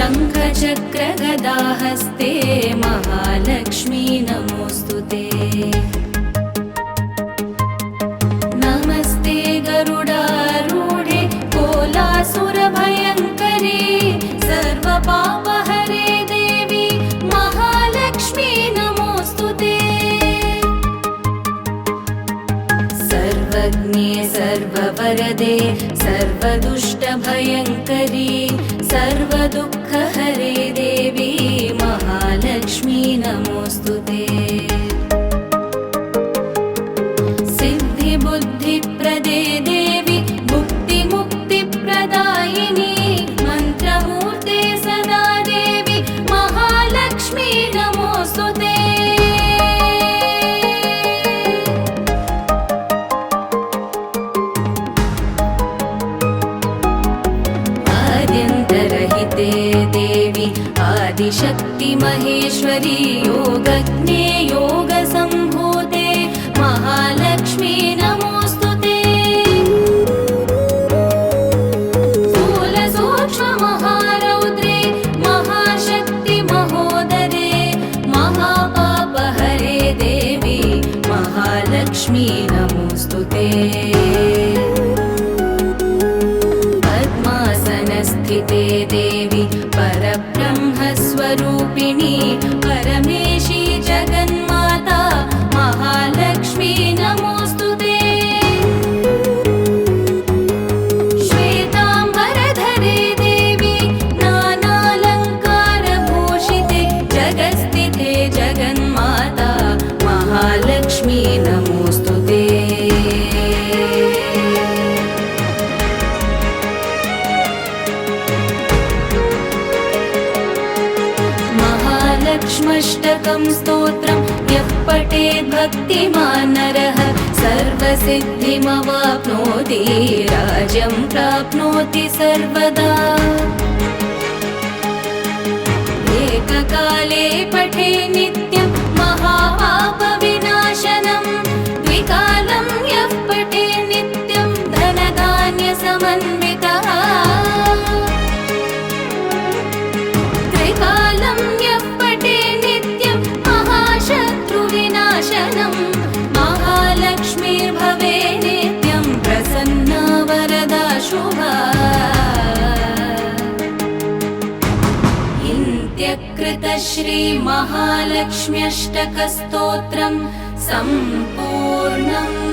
शङ्खचक्रगदाहस्ते महालक्ष्मी नमोऽस्तुते। नमस्ते गरुडारूढे कोलासुरभयङ्करी सर्वपापहरे देवी महालक्ष्मी नमोऽस्तुते। सर्वज्ञे सर्ववरदे सर्वदुष्टभयङ्करी सर्वदुःखहरे देवी महालक्ष्मी नमोऽस्तुते। सिद्धिबुद्धिप्रदे देवी मुक्तिमुक्तिप्रदायिनी मन्त्रमूर्ते सदा देवी महालक्ष्मी नमोऽस्तुते। आद्यन्तरहिते देवी आदिशक्ति महेश्वरी योगज्ञे योगसम्भूते महालक्ष्मी नमोऽस्तुते। स्थूलसूक्ष्ममहारौद्रे महाशक्ति महोदरे महापापहरे देवी महालक्ष्मी नमोऽस्तुते। पद्मासनस्थिते देवी परब्रह्मस्वरूपिणी परमेशी जगन्माता महालक्ष्मी नमोऽस्तुते। श्वेताम्बरधरे देवी नानालङ्कारभूषिते जगत्स्थिते जगन्माता महालक्ष्मी नमोऽस्तुते। महालक्ष्म्यष्टकं स्तोत्रं यः पठेत् भक्तिमान् नरः सर्वसिद्धिमवाप्नोति राज्यं प्राप्नोति सर्वदा। एककाले पठे नित्यं महापापविनाशनं द्विकालं यः पठे नित्यं धनधान्यसमन्वितः। त्रिकालं यः पठे नित्यं महाशत्रुविनाशनं महालक्ष्मीर्भवे नित्यं प्रसन्ना वरदा शुभा। इत्यकृतश्रीमहालक्ष्म्यष्टकस्तोत्रं सम्पूर्णम्।